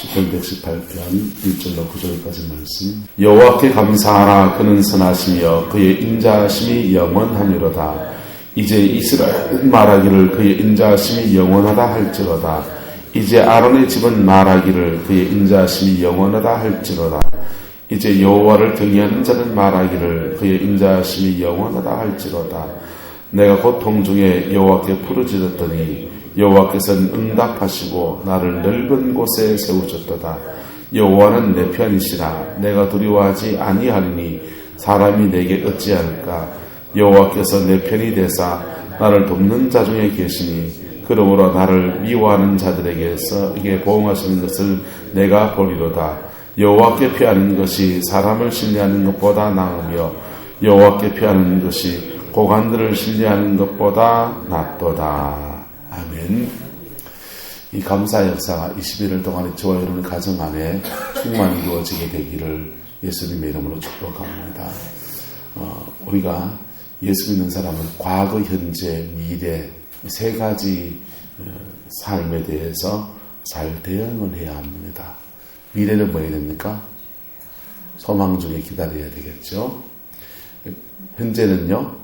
시편 118편 1절로 9절까지 말씀. 여호와께 감사하라. 그는 선하시며 그의 인자하심이 영원하미로다. 이제 이스라엘은 말하기를 그의 인자하심이 영원하다 할지로다. 이제 아론의 집은 말하기를 그의 인자하심이 영원하다 할지로다. 이제 여호와를 경외하는 자는 말하기를 그의 인자하심이 영원하다 할지로다. 내가 고통 중에 여호와께 부르짖었더니 여호와께서는 응답하시고 나를 넓은 곳에 세우셨도다. 여호와는 내 편이시라. 내가 두려워하지 아니하리니 사람이 내게 어찌할까. 여호와께서 내 편이 되사 나를 돕는 자 중에 계시니 그러므로 나를 미워하는 자들에게서 보응하시는 것을 내가 보리로다. 여호와께 피하는 것이 사람을 신뢰하는 것보다 나으며 여호와께 피하는 것이 고관들을 신뢰하는 것보다 낫도다. 아멘. 이 감사 역사가 21일 동안에 저와 여러분의 가정 안에 충만히 이루어지게 되기를 예수님의 이름으로 축복합니다. 우리가 예수 믿는 사람은 과거, 현재, 미래 세 가지 삶에 대해서 잘 대응을 해야 합니다. 미래는 뭐 해야 됩니까? 소망 중에 기다려야 되겠죠. 현재는요,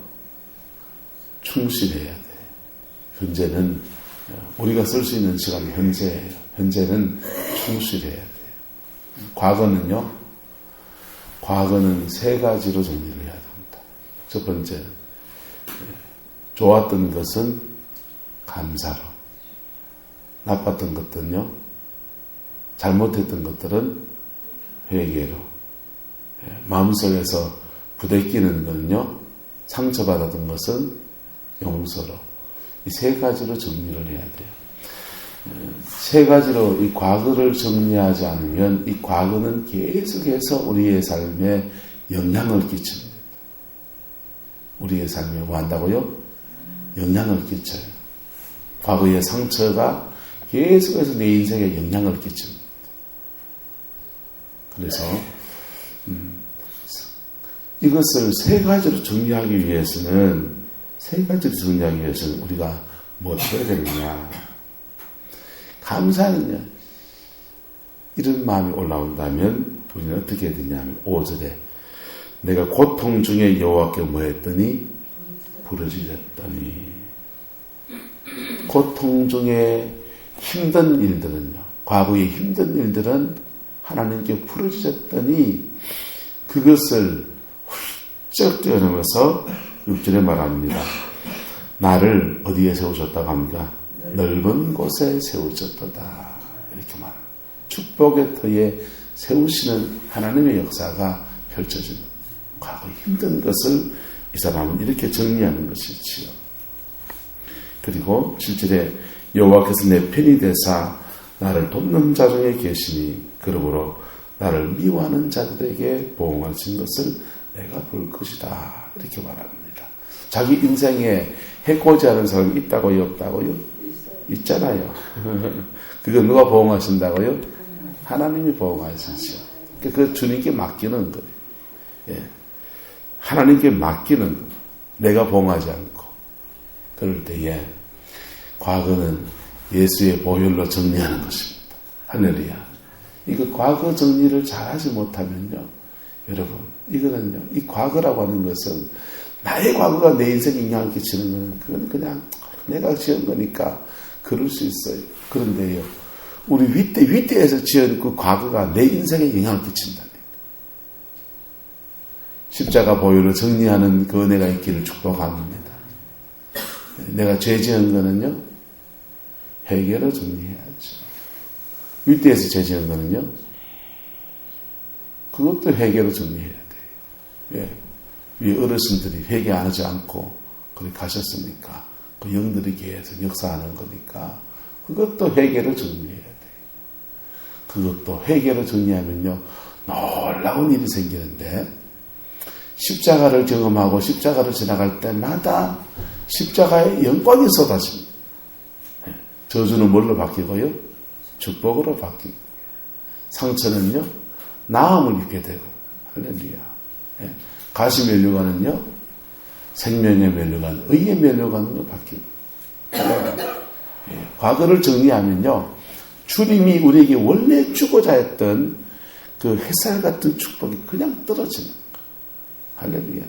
충실해야 돼요. 현재는 우리가 쓸 수 있는 시간이 현재예요. 현재는 충실해야 돼요. 과거는요, 과거는 세 가지로 정리를 해야 됩니다. 첫 번째는 좋았던 것은 감사로, 나빴던 것들은요, 잘못했던 것들은 회개로, 마음속에서 부대끼는 것은요, 상처받았던 것은 용서로, 이 세 가지로 정리를 해야 돼요. 세 가지로 이 과거를 정리하지 않으면 이 과거는 계속해서 우리의 삶에 영향을 끼칩니다. 우리의 삶에 뭐 한다고요? 영향을 끼쳐요. 과거의 상처가 계속해서 내 인생에 영향을 끼칩니다. 그래서 이것을 세 가지로 정리하기 위해서는 우리가 뭐 해야 되느냐. 감사는요, 이런 마음이 올라온다면 우리는 어떻게 해야 되냐면 5절에 내가 고통 중에 여호와께 뭐 했더니 부르짖었더니. 고통 중에 힘든 일들은요, 과거의 힘든 일들은 하나님께 부르짖었더니 그것을 훌쩍 뛰어넘어서 6절에 말합니다. 나를 어디에 세우셨다고 합니까? 넓은 곳에 세우셨도다. 이렇게 말합니다. 축복의 터에 세우시는 하나님의 역사가 펼쳐지는, 과거 힘든 것을 이 사람은 이렇게 정리하는 것이지요. 그리고 7절에 여호와께서 내 편이 되사 나를 돕는 자 중에 계시니 그러므로 나를 미워하는 자들에게 보응하신 것을 내가 볼 것이다. 이렇게 말합니다. 자기 인생에 해코지 하는 사람이 있다고요? 없다고요? 있잖아요. 그거 누가 보응하신다고요? 하나님이 보응하시죠. 그 주님께 맡기는 거예요. 예. 하나님께 맡기는 거예요. 내가 보응하지 않고. 그럴 때에 과거는 예수의 보혈로 정리하는 것입니다. 할렐루야. 이거 과거 정리를 잘하지 못하면요, 여러분, 이거는요, 이 과거라고 하는 것은 나의 과거가 내 인생에 영향을 끼치는 건 그건 그냥 내가 지은 거니까 그럴 수 있어요. 그런데요, 우리 윗대에서 지은 그 과거가 내 인생에 영향을 끼친다니까. 십자가 보혈로 정리하는 그 은혜가 있기를 축복합니다. 내가 죄 지은 거는요, 회개로 정리해야죠. 윗대에서 죄 지은 거는요, 그것도 회개로 정리해야 돼요. 왜? 위 어르신들이 회개 안 하지 않고 그렇게 가셨으니까 그 영들이 계속 역사하는 거니까 그것도 회개로 정리해야 돼요. 그것도 회개로 정리하면요, 놀라운 일이 생기는데, 십자가를 경험하고 십자가를 지나갈 때마다 십자가의 영광이 쏟아집니다. 저주는 뭘로 바뀌고요? 축복으로 바뀌고, 상처는요, 나음을 입게 되고, 할렐루야. 가시 면류관은요, 생명의 면류관, 의의 면류관으로 바뀌고. 과거를 정리하면요, 주님이 우리에게 원래 주고자 했던 그 햇살 같은 축복이 그냥 떨어지는 거예요. 할렐루야.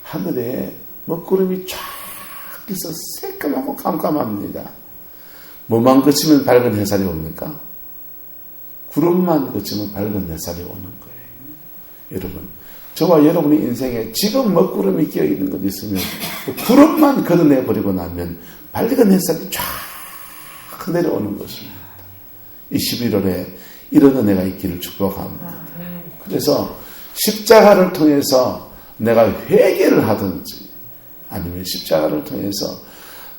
하늘에 먹구름이 쫙 있어 새까맣고 깜깜합니다. 뭐만 그치면 밝은 햇살이 옵니까? 구름만 그치면 밝은 햇살이 오는 거예요. 여러분, 저와 여러분의 인생에 지금 먹구름이 끼어있는 것 있으면 구름만 걷어내버리고 나면 밝은 햇살이 쫙 내려오는 것입니다. 이 11월에 이런 은혜가 있기를 축복합니다. 그래서 십자가를 통해서 내가 회개를 하든지 아니면 십자가를 통해서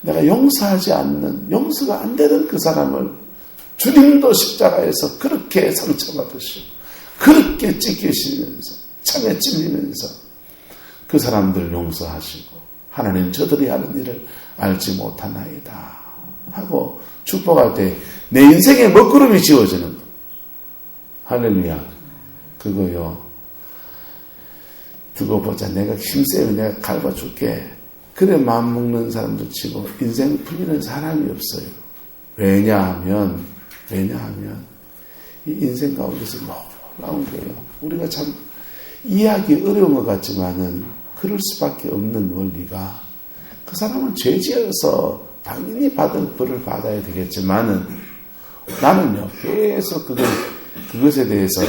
내가 용서하지 않는, 용서가 안 되는 그 사람을 주님도 십자가에서 그렇게 상처받으시고 그렇게 찢기시면서 참에 찔리면서 그 사람들 용서하시고 하나님 저들이 하는 일을 알지 못하나이다 하고 축복할 때 내 인생에 먹구름이 지워지는 거. 할렐루야. 그거요. 두고 보자. 내가 힘세면 내가 갈아줄게. 그래 마음 먹는 사람도 치고 인생 풀리는 사람이 없어요. 왜냐하면 이 인생 가운데서 놀라운 거예요. 우리가 참 이해하기 어려운 것 같지만은 그럴 수밖에 없는 원리가 그 사람은 죄지어서 당연히 받을 벌을 받아야 되겠지만은 나는요 계속 그것에 대해서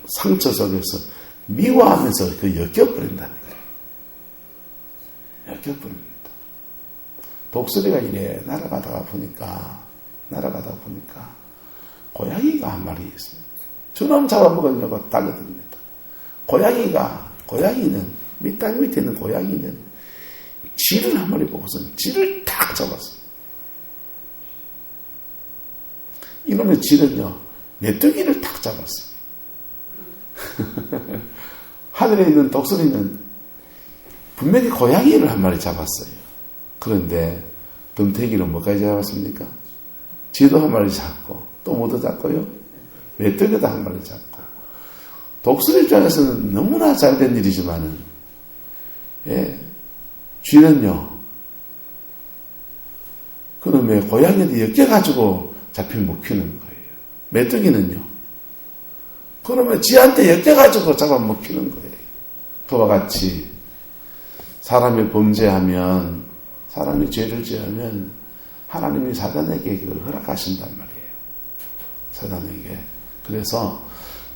상처 속에서 미워하면서 그 엮여버린다는 거예요. 엮여버립니다. 독수리가 이래 날아가다 보니까 고양이가 한 마리 있습니다. 저놈 잡아먹으려고 달려듭니다. 고양이는 밑땅 밑에 있는 고양이는 쥐를 한 마리 보고서 쥐를 탁 잡았어요. 이놈의 쥐는요 메뚜기를 탁 잡았어요. 하늘에 있는 독수리는 분명히 고양이를 한 마리 잡았어요. 그런데 덤태기는 뭐까지 잡았습니까? 쥐도 한 마리 잡고 또 뭐도 잡고요? 메뚜기도 한 마리 잡고. 독수리 입장에서는 너무나 잘된 일이지만은 쥐는요 그놈의 고양이한테 엮여가지고 잡히면 먹히는 거예요. 메뚜기는요 그놈의 쥐한테 엮여가지고 잡아먹히는 거예요. 그와 같이 사람이 범죄하면, 사람이 죄를 지으면 하나님이 사단에게 그걸 허락하신단 말이에요. 사단에게. 그래서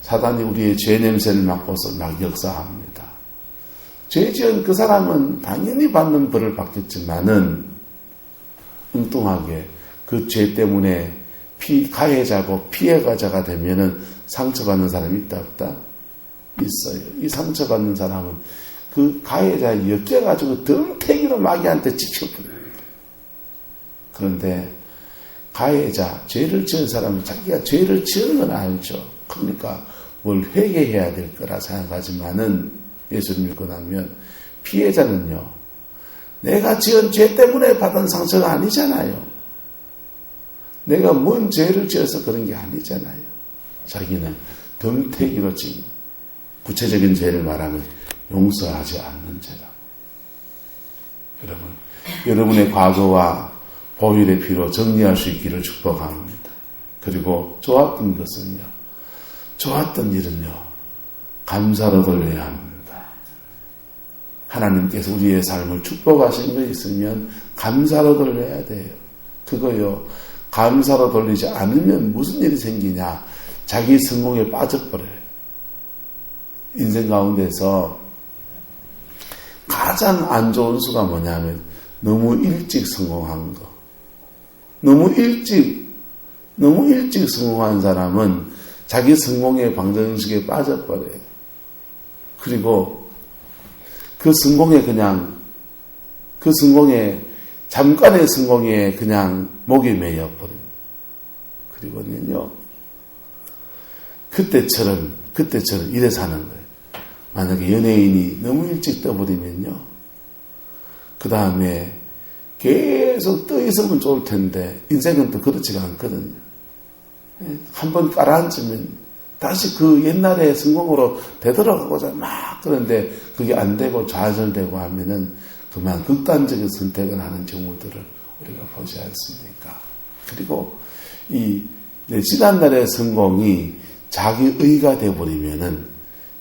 사단이 우리의 죄 냄새를 맡고서 막 역사합니다. 죄 지은 그 사람은 당연히 받는 벌을 받겠지만은 엉뚱하게 그 죄 때문에 가해자고 피해자가 되면은 상처받는 사람이 있다 없다? 있어요. 이 상처받는 사람은 그 가해자에 엮여가지고 덤태기로 마귀한테 지켜버려요. 그런데 가해자, 죄를 지은 사람은 자기가 죄를 지은 건 알죠. 그러니까 뭘 회개해야 될 거라 생각하지만은 예수를 믿고 나면 피해자는요, 내가 지은 죄 때문에 받은 상처가 아니잖아요. 내가 뭔 죄를 지어서 그런 게 아니잖아요. 자기는 덤태기로 지은 구체적인 죄를 말하면 용서하지 않는 죄라고. 여러분의 과거와 보혈의 피로 정리할 수 있기를 축복합니다. 그리고 좋았던 것은요, 좋았던 일은요, 감사로 돌려야 합니다. 하나님께서 우리의 삶을 축복하신 거 있으면 감사로 돌려야 돼요. 그거요, 감사로 돌리지 않으면 무슨 일이 생기냐? 자기 성공에 빠져버려요. 인생 가운데서 가장 안 좋은 수가 뭐냐면 너무 일찍 성공한 거. 너무 일찍 성공한 사람은 자기 성공의 방정식에 빠져버려요. 그리고 그 성공에 잠깐의 성공에 그냥 목이 매여버려요. 그리고는요, 그때처럼 이래 사는 거예요. 만약에 연예인이 너무 일찍 떠버리면요, 그 다음에 계속 떠 있으면 좋을 텐데, 인생은 또 그렇지가 않거든요. 한번 깔아앉으면 다시 그 옛날의 성공으로 되돌아가고자 막 그런데 그게 안 되고 좌절되고 하면은 그만 극단적인 선택을 하는 경우들을 우리가 보지 않습니까? 그리고 내 지난날의 성공이 자기 의가 되어버리면은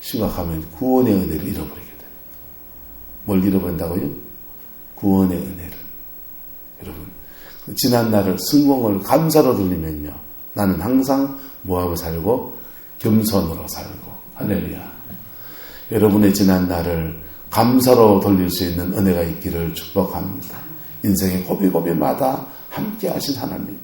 심각하면 구원의 은혜를 잃어버리게 돼요. 뭘 잃어버린다고요? 구원의 은혜를. 여러분, 지난날을 성공을 감사로 돌리면요, 나는 항상 뭐하고 살고? 겸손으로 살고. 할렐루야. 여러분의 지난날을 감사로 돌릴 수 있는 은혜가 있기를 축복합니다. 인생의 고비고비마다 함께 하신 하나님,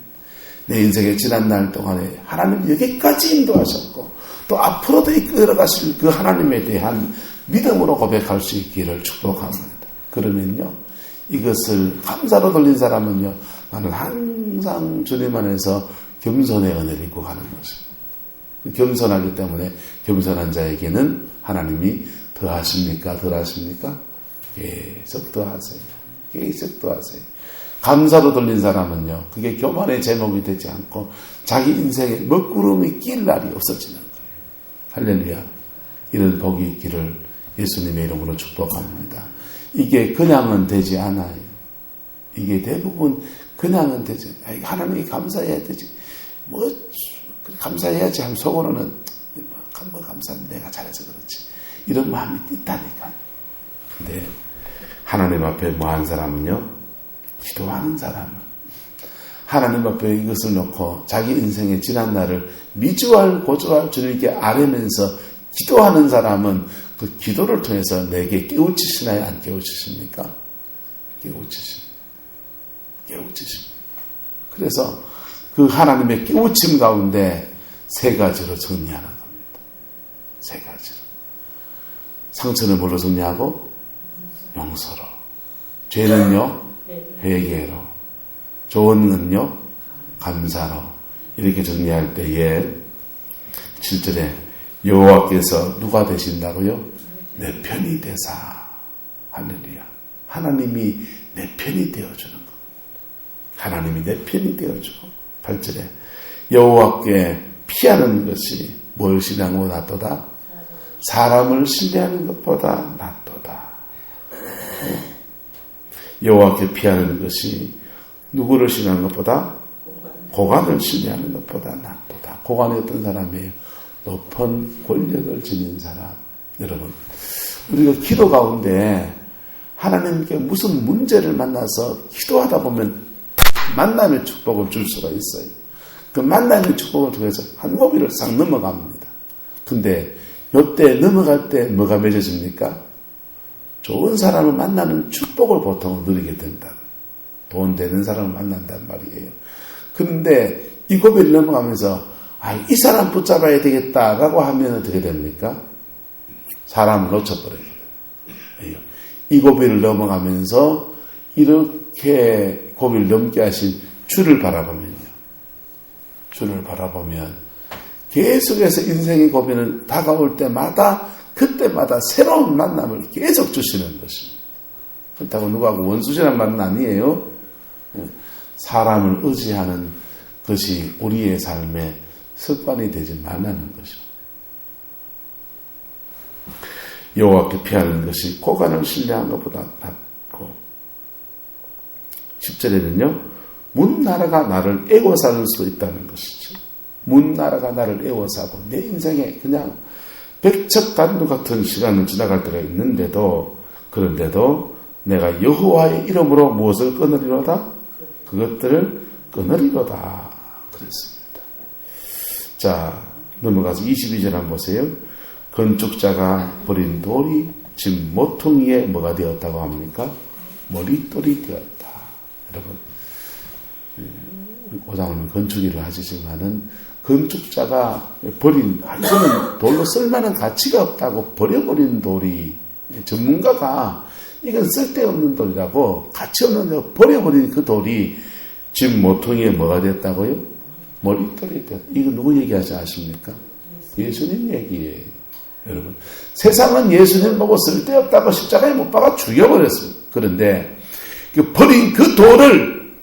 내 인생의 지난날 동안에 하나님 여기까지 인도하셨고 또 앞으로도 이끌어가실 그 하나님에 대한 믿음으로 고백할 수 있기를 축복합니다. 그러면요, 이것을 감사로 돌린 사람은요, 나는 항상 주님 안에서 겸손의 은혜를 입고 가는 것입니다. 겸손하기 때문에 겸손한 자에게는 하나님이 더하십니까? 덜하십니까? 계속 더하세요. 계속 더하세요. 감사로 돌린 사람은요, 그게 교만의 제목이 되지 않고 자기 인생에 먹구름이 낄 날이 없어지는 거예요. 할렐루야. 이런 복이 있기를 예수님의 이름으로 축복합니다. 이게 그냥은 되지 않아요. 이게 대부분 그냥은 되지. 하나님이 감사해야 되지. 감사해야지 하면 속으로는 감사는 내가 잘해서 그렇지. 이런 마음이 있다니까. 근데 하나님 앞에 뭐한 사람은요, 기도하는 사람은 하나님 앞에 이것을 놓고 자기 인생의 지난 날을 미주알 고주알 주님께 아뢰면서 기도하는 사람은 그 기도를 통해서 내게 깨우치시나요? 안 깨우치십니까? 깨우치십니다. 그래서 그 하나님의 깨우침 가운데 세 가지로 정리하는 겁니다. 세 가지로. 상처는 뭘로 정리하고? 용서로. 죄는요? 회개로. 좋은 건요? 감사로. 이렇게 정리할 때에 7절에 여호와께서 누가 되신다고요? 내 편이 되사. 할렐루야. 하나님이 내 편이 되어주는 것. 하나님이 내 편이 되어주고. 8절에 여호와께 피하는 것이 뭘 신뢰하는 것보다 낫도다? 사람을 신뢰하는 것보다 낫도다. 여호와께 피하는 것이 누구를 신뢰하는 것보다? 고관을 신뢰하는 것보다 낫도다. 고관이 어떤 사람이에요? 높은 권력을 지닌 사람. 여러분, 우리가 기도 가운데 하나님께 무슨 문제를 만나서 기도하다 보면 만남의 축복을 줄 수가 있어요. 그 만남의 축복을 통해서 한 고비를 싹 넘어갑니다. 근데 이때 넘어갈 때 뭐가 맺어집니까? 좋은 사람을 만나는 축복을 보통 누리게 된다. 돈 되는 사람을 만난단 말이에요. 그런데 이 고비를 넘어가면서 이 사람 붙잡아야 되겠다라고 하면 어떻게 됩니까? 사람을 놓쳐버려요. 이 고비를 넘어가면서 이렇게 고비를 넘게 하신 주를 바라보면 계속해서 인생의 고비는 다가올 때마다 그때마다 새로운 만남을 계속 주시는 것입니다. 그렇다고 누구하고 원수지란 말은 아니에요. 사람을 의지하는 것이 우리의 삶의 습관이 되지 말라는 것입니다. 여호와께 피하는 것이 고관을 신뢰한 것보다 낫고 10절에는요. 문나라가 나를 애워사는 수도 있다는 것이죠. 문나라가 나를 애워사고 내 인생에 그냥 백척간도 같은 시간을 지나갈 때가 있는데도 그런데도 내가 여호와의 이름으로 무엇을 끊으리로다? 그것들을 끊으리로다. 그랬습니다. 자, 넘어가서 22절 한번 보세요. 건축자가 버린 돌이 집 모퉁이에 뭐가 되었다고 합니까? 머릿돌이 되었다. 여러분, 오장님 건축일을 하시지만은 건축자가 버린, 이거는 돌로 쓸만한 가치가 없다고 버려버린 돌이, 전문가가 이건 쓸데없는 돌이라고 가치 없는 돌 버려버린 그 돌이 집 모퉁이에 뭐가 됐다고요? 머릿돌이 됐다. 이거 누구 얘기하지 아십니까? 예수님 얘기예요. 여러분, 세상은 예수님 보고 쓸데없다고 십자가에 못 박아 죽여버렸습니다. 그런데 버린 그 돌을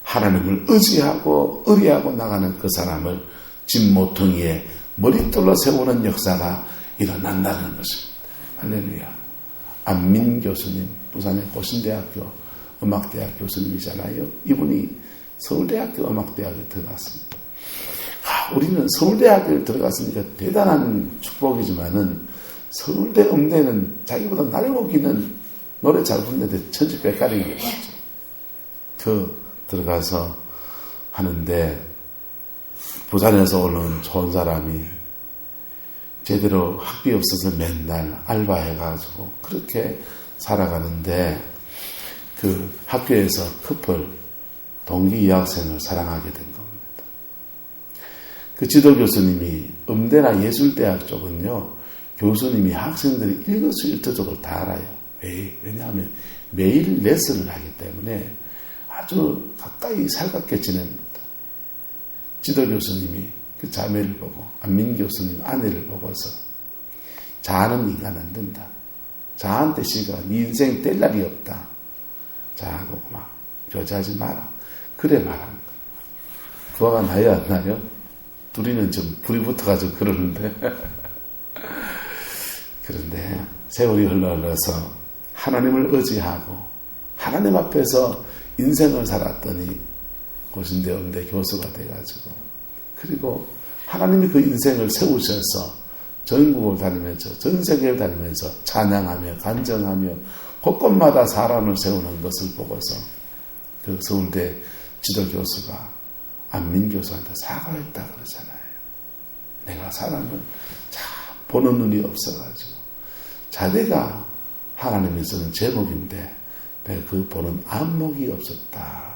하나님을 의지하고 의뢰하고 나가는 그 사람을 집 모퉁이에 머릿돌로 세우는 역사가 일어난다는 것입니다. 할렐루야. 안민 교수님, 부산의 고신대학교 음악대학 교수님이잖아요. 이분이 서울대학교 음악대학에 들어갔습니다. 우리는 서울대학교에 들어갔으니까 대단한 축복이지만은 서울대 음대는 자기보다 날고기는 노래 잘 부르는데 천지백가리인 게 맞죠. 들어가서 하는데 부산에서 올라온 좋은 사람이 제대로 학비 없어서 맨날 알바해가지고 그렇게 살아가는데 그 학교에서 커플 동기 여학생을 사랑하게 된 겁니다. 그 지도 교수님이 음대나 예술대학 쪽은요, 교수님이 학생들이 일거수일투족을 다 알아요. 왜냐하면 매일 레슨을 하기 때문에 아주 가까이 살갑게 지냅니다. 지도 교수님이 그 자매를 보고 안민 교수님 아내를 보고서 자아는 인간 안 된다. 자아한테 시가 네 인생 뗄 날이 없다. 자하고 막 교제하지 마라. 그래 말한 거야. 부하가 나요 안 나요? 둘이는 좀 불이 붙어가지고 그러는데 그런데 세월이 흘러서 하나님을 의지하고 하나님 앞에서 인생을 살았더니 고신대 음대 교수가 돼가지고 그리고 하나님이 그 인생을 세우셔서 전국을 다니면서 전 세계를 다니면서 찬양하며 간증하며 곳곳마다 사람을 세우는 것을 보고서 그 서울대 지도교수가 안민 교수한테 사과했다 그러잖아요. 내가 사람을 보는 눈이 없어가지고 자네가 하나님이 쓰는 제목인데 내가 그 보는 안목이 없었다.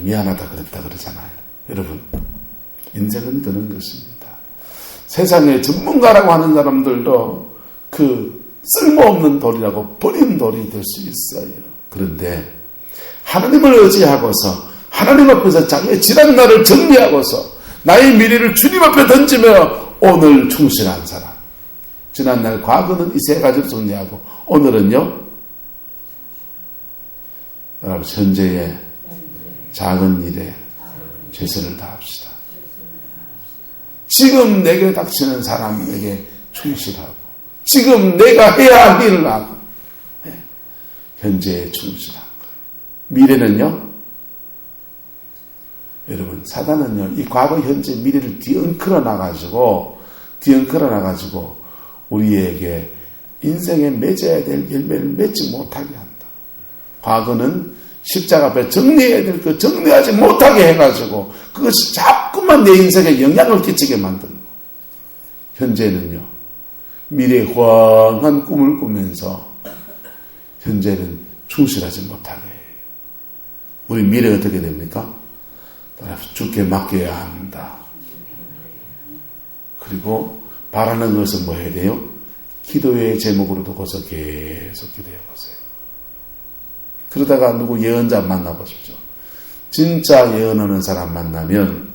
미안하다 그랬다 그러잖아요. 여러분, 인생은 그런 것입니다. 세상에 전문가라고 하는 사람들도 그 쓸모없는 돌이라고 버린 돌이 될 수 있어요. 그런데 하나님을 의지하고서 하나님 앞에서 자기의 지난 날을 정리하고서 나의 미래를 주님 앞에 던지며 오늘 충실한 사람. 지난 날 과거는 이 세 가지로 정리하고 오늘은요. 여러분 현재의 작은 일에 최선을 다합시다. 지금 내게 닥치는 사람에게 충실하고 지금 내가 해야 할 일을 하고 현재에 충실한 거예요. 미래는요. 여러분 사단은요. 이 과거 현재 미래를 뒤엉클어 나가지고 우리에게 인생에 맺어야 될 열매를 맺지 못하게 한다. 과거는 십자가 앞에 정리해야 될 거 정리하지 못하게 해가지고 그것이 자꾸만 내 인생에 영향을 끼치게 만드는 거. 현재는요. 미래에 환한 꿈을 꾸면서 현재는 충실하지 못하게 해요. 우리 미래 어떻게 됩니까? 주께 맡겨야 합니다. 그리고 바라는 것은 뭐 해야 돼요? 기도의 제목으로 두고서 계속 기도해 보세요. 그러다가 누구 예언자 만나보십시오. 진짜 예언하는 사람 만나면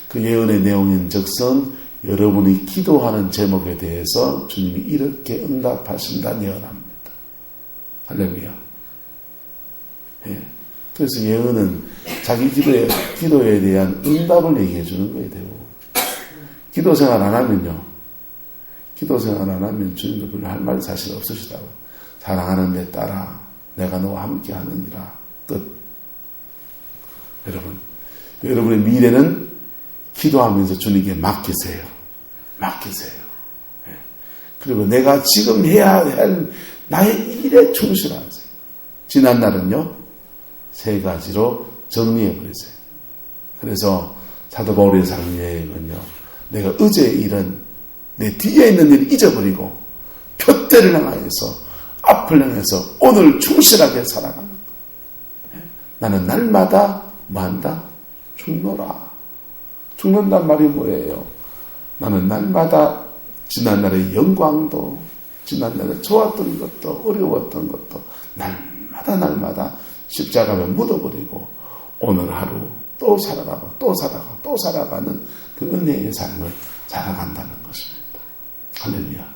그 예언의 내용인 적선 여러분이 기도하는 제목에 대해서 주님이 이렇게 응답하신다는 예언합니다. 할렐루야. 예. 그래서 예언은 자기 기도에 대한 응답을 얘기해 주는 거예요. 대부분. 기도 생활 안 하면요. 기도 생활 안 하면 주님도 별로 할 말이 사실 없으시다고. 사랑하는 내 딸아 내가 너와 함께 하느니라. 끝. 여러분의 미래는 기도하면서 주님께 맡기세요. 예. 그리고 내가 지금 해야 할 나의 일에 충실하세요. 지난 날은요. 세 가지로 정리해버리세요. 그래서 사도 바울의 삶여행은요. 내가 어제의 일은 내 뒤에 있는 일을 잊어버리고 표대를 향하여서 앞을 향해서 오늘 충실하게 살아가는 거예요. 나는 날마다 뭐 한다? 죽노라. 죽는단 말이 뭐예요? 나는 날마다 지난날의 영광도 지난날에 좋았던 것도 어려웠던 것도 날마다 십자가에 묻어버리고 오늘 하루 또 살아가는 그 은혜의 삶을 살아간다는 것입니다. 할렐루야.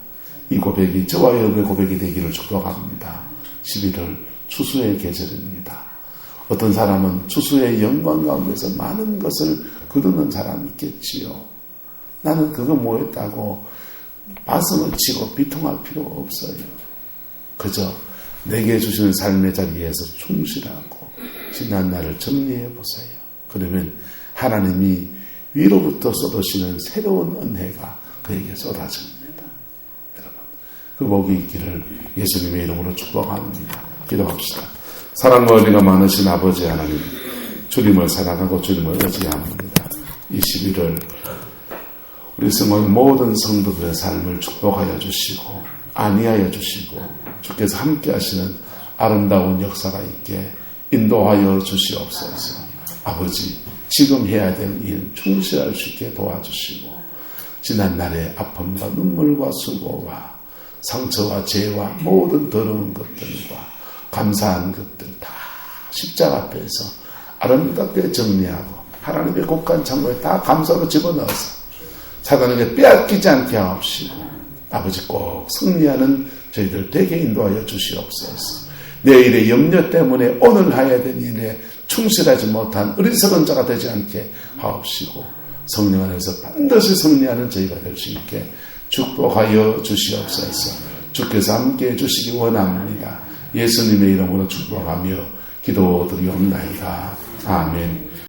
이 고백이 저와 여러분의 고백이 되기를 축복합니다. 11월 추수의 계절입니다. 어떤 사람은 추수의 영광 가운데서 많은 것을 거두는 사람이 있겠지요. 나는 그거 뭐했다고 바슴을 치고 비통할 필요가 없어요. 그저 내게 주시는 삶의 자리에서 충실하고 지난 날을 정리해 보세요. 그러면 하나님이 위로부터 쏟으시는 새로운 은혜가 그에게 쏟아집니다. 여러분, 그 복이 있기를 예수님의 이름으로 축복합니다. 기도합시다. 사랑과 은혜가 많으신 아버지 하나님, 주님을 사랑하고 주님을 의지합니다. 이 11월 우리 성도의 모든 성도들의 삶을 축복하여 주시고 안위하여 주시고 주께서 함께 하시는 아름다운 역사가 있게 인도하여 주시옵소서. 아버지, 지금 해야 될 일 충실할 수 있게 도와주시고 지난날의 아픔과 눈물과 수고와 상처와 죄와 모든 더러운 것들과 감사한 것들 다 십자가 앞에서 아름답게 정리하고 하나님의 곡간 창고에 다 감사로 집어넣어서 사단에게 빼앗기지 않게 하옵시고 아버지 꼭 승리하는 저희들 되게 인도하여 주시옵소서. 내일의 염려 때문에 오늘 해야 될 일에 충실하지 못한 어리석은 자가 되지 않게 하옵시고 성령 안에서 반드시 승리하는 저희가 될 수 있게 축복하여 주시옵소서. 주께서 함께해 주시기 원합니다. 예수님의 이름으로 축복하며 기도드리옵나이다. 아멘.